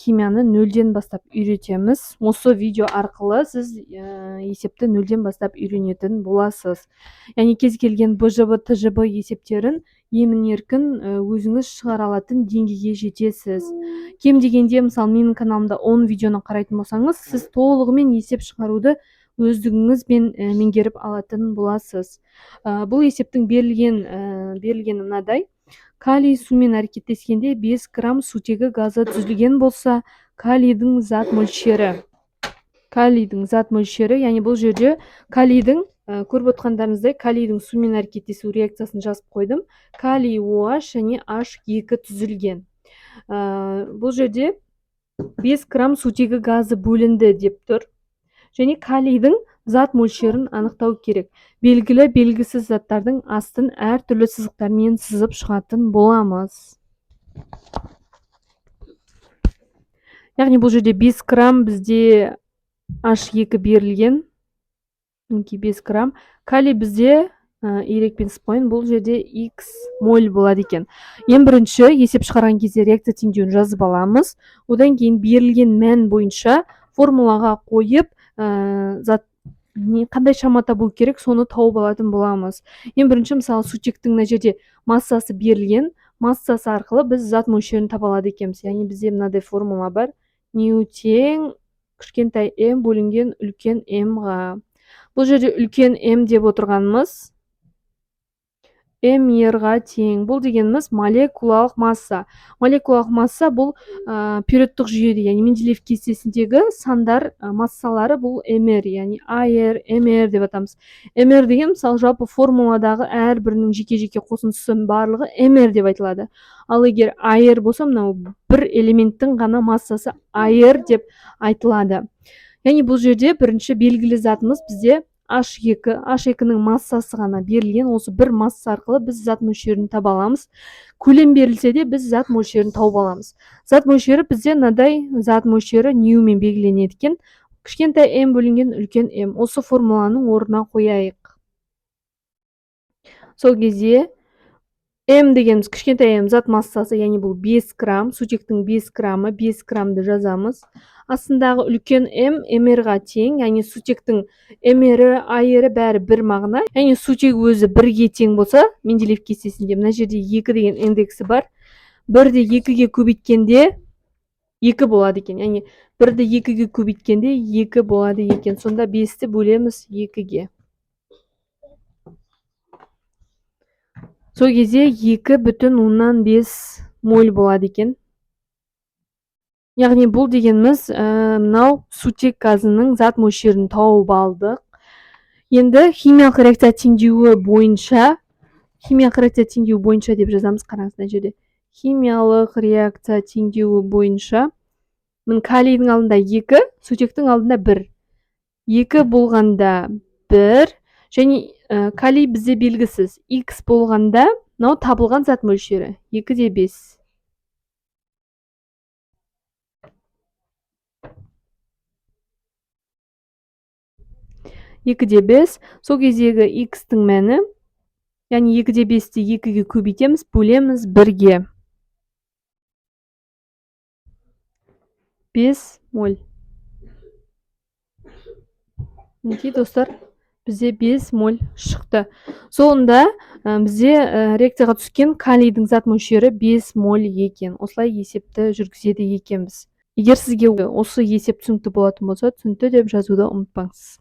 химияны нөлден бастап үйретеміз. Осы видео арқылы сіз есепті нөлден бастап үйренетін боласыз. Яғни кез келген БЖБ, ТЖБ есептерін емін-еркін өзіңіз шығара алатын деңгейге жетесіз. Кем дегенде, мысалы, менің каналымда 10 видеоны қарайтын болсаңыз, сіз толығымен есеп шығаруды өздігіңізбен меңгеріп алатын боласыз. Бұл есептің берілгені мынадай. Калий сумен әрекеттескенде 5 грамм сутегі газы түзілген болса, калийдің зат мөлшері, яғни бұл жерде калийдің, көріп отқандарыңыздай, калийдің сумен әрекеттесу реакциясын жазып қойдым. Калий OH және H2 түзілген. Бұл жерде 5 грамм сутегі газы бөлінді деп тұр. Және калийдің зат мөлшерін анықтау керек. Белгілі белгісіз заттардың астын әртүрлі сызықтармен сызып шығатын боламыз. Яғни бұл жерде 5 грамм бізде H2 берілген. 5 грамм. Калий бізде ерекпен сыпайын, бұл жерде X моль болады екен. Ең бірінші есеп шығарған кезде реакция теңдеуін жазып аламыз. Одан кейін берілген мән бойынша формулаға қойып, қандай шама табу керек, соны тауып алатын боламыз. Ең бірінші, мысалы, сутектің мына жерде массасы берілген, массасы арқылы біз зат мөлшерін таба алады екенбіз. Яғни бізде мынадай формула бар. Нью тең кішкентай м бөлінген үлкен м-ға. Бұл жерде үлкен м деп отырғанымыз м-ға тең. Бұл дегеніміз молекулалық масса. Молекулалық масса бұл периодтық жүйеде, яғни Менделеев кестесіндегі сандар массалары бұл mr, яғни AR, mr деп атамыз. mr деген, мысалы, жалпы формуладағы әрбірінің жеке-жеке қосындысы барлығы mr деп айтылады. Ал егер AR болса, мынау бір элементтің ғана массасы AR деп айтылады. Яғни бұл жерде бірінші белгілі затымыз бізде H2-ның массасы ғана берілген. Осы бір масса арқылы біз зат мөлшерін таба аламыз. Көлем берілсе де біз зат мөлшерін тауып аламыз. Зат мөлшері бізде мынадай зат мөлшері ньюмен белгіленеді екен. Кішкентай м бөлінген үлкен м. Осы формуланың орнына қояйық. Сол кезде м дегеніміз кішкентай м зат массасы, яғни бұл 5 грамм, сутектің 5 граммы, 5 граммды жазамыз. Астындағы үлкен м mr-ға тең, яғни сутектің mr-і, AR-і бәрі бір мағына. Яғни сутек өзі 1-ге тең болса, Менделеев кестесінде мына жерде 2 деген индексі бар. 1-ді 2-ге көбейткенде 2 болады екен. Яғни 1-ді 2-ге көбейткенде 2 болады екен. Сонда 5-ті бөлеміз 2-ге. Сол кезде 2,5 моль болады екен. Яғни бұл дегеніміз мынау сутек газының зат мөлшерін тауып алдық. Енді химиялық реакция теңдеуі бойынша деп жазамыз. Қараңыз, мына жерде химиялық реакция теңдеуі бойынша калийдің алдында 2, сутектің алдында 1. 2 болғанда 1, және калий бізде белгісіз. X болғанда мынау табылған зат мөлшері 2-де 5. 2-де 5. Сол кездегі X-тің мәні, яғни 2-де 5-ті 2-ге көбейтеміз, бөлеміз 1-ге. 5 моль. Мінекей, достар, бізде 5 моль шықты. Соңында бізде реакцияға түскен калийдің зат мөлшері 5 моль екен. Осылай есепті жүргізеді екенбіз. Егер сізге осы есеп түсінікті болатын болса, түсінікті деп жазуды ұмытпаңыз.